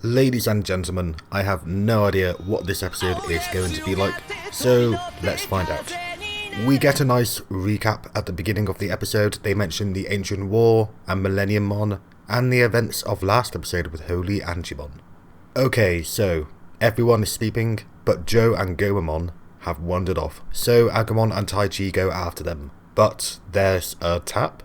Ladies and gentlemen, I have no idea what this episode is going to be like, so let's find out. We get a nice recap at the beginning of the episode. They mention the Ancient War and Millenniummon and the events of last episode with Holy Antimon. Okay, so everyone is sleeping, but Joe and Gomamon have wandered off, so Agamon and Taichi go after them. But there's a tap?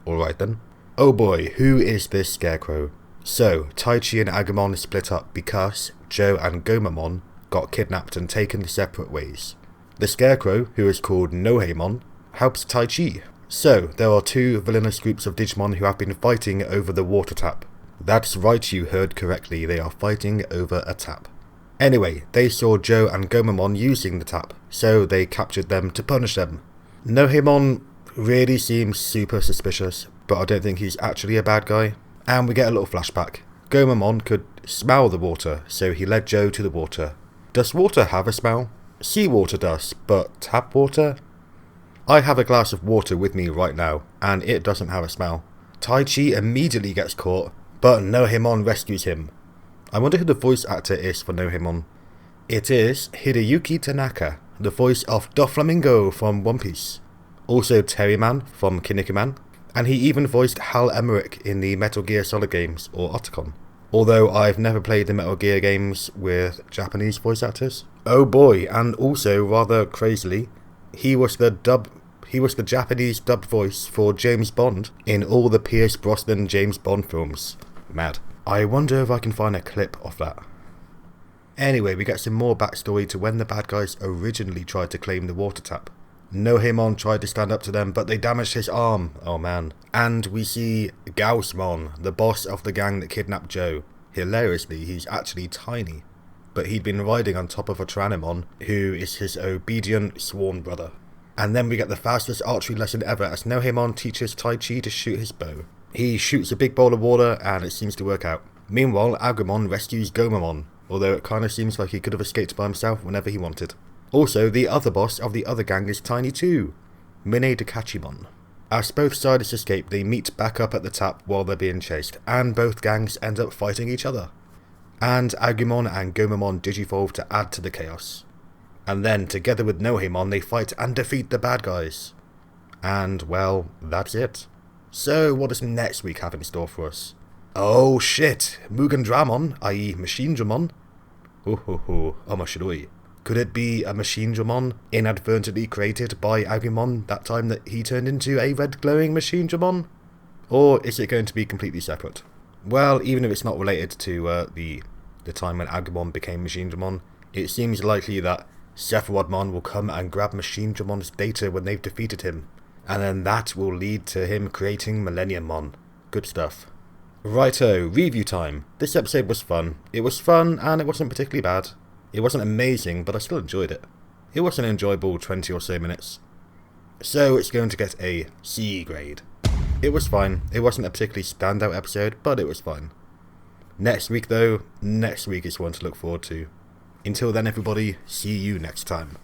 Alright then. Oh boy, who is this scarecrow? So, Taichi and Agamon split up because Joe and Gomamon got kidnapped and taken separate ways. The scarecrow, who is called Nohemon, helps Taichi. So, there are two villainous groups of Digimon who have been fighting over the water tap. That's right, you heard correctly, they are fighting over a tap. Anyway, they saw Joe and Gomamon using the tap, so they captured them to punish them. Nohemon really seems super suspicious, but I don't think he's actually a bad guy. And we get a little flashback. Gomamon could smell the water, so he led Joe to the water. Does water have a smell? Seawater does, but tap water? I have a glass of water with me right now, and it doesn't have a smell. Taichi immediately gets caught, but Nohemon rescues him. I wonder who the voice actor is for Nohemon. It is Hideyuki Tanaka, the voice of Doflamingo from One Piece. Also Terryman from Kinnikuman. And he even voiced Hal Emmerich in the Metal Gear Solid games, or Otacon. Although I've never played the Metal Gear games with Japanese voice actors. Oh boy, and also, rather crazily, he was the Japanese dubbed voice for James Bond in all the Pierce Brosnan James Bond films. Mad. I wonder if I can find a clip of that. Anyway, we get some more backstory to when the bad guys originally tried to claim the water tap. Nohemon tried to stand up to them, but they damaged his arm. Oh man. And we see Gaussmon, the boss of the gang that kidnapped Joe. Hilariously, he's actually tiny. But he'd been riding on top of a Tyrannomon, who is his obedient sworn brother. And then we get the fastest archery lesson ever as Nohemon teaches Taichi to shoot his bow. He shoots a big bowl of water and it seems to work out. Meanwhile, Agamon rescues Gomamon, although it kinda seems like he could have escaped by himself whenever he wanted. Also, the other boss of the other gang is tiny too, Minedakachimon. As both sides escape, they meet back up at the tap while they're being chased, and both gangs end up fighting each other. And Agamon and Gomamon digivolve to add to the chaos. And then, together with Nohemon, they fight and defeat the bad guys. And, well, that's it. So, what does next week have in store for us? Oh shit! Mugandramon, i.e. Machine Dramon. Omashiroi. Could it be a Machine Dramon inadvertently created by Agamon that time that he turned into a red glowing Machine Dramon? Or is it going to be completely separate? Well, even if it's not related to the time when Agamon became Machine Dramon, it seems likely that Sephirodmon will come and grab Machine Dramon's data when they've defeated him. And then that will lead to him creating Millenniummon. Good stuff. Righto, review time. This episode was fun. It was fun and it wasn't particularly bad. It wasn't amazing, but I still enjoyed it. It was an enjoyable 20 or so minutes. So it's going to get a C grade. It was fine. It wasn't a particularly standout episode, but it was fine. Next week though, next week is one to look forward to. Until then everybody, see you next time.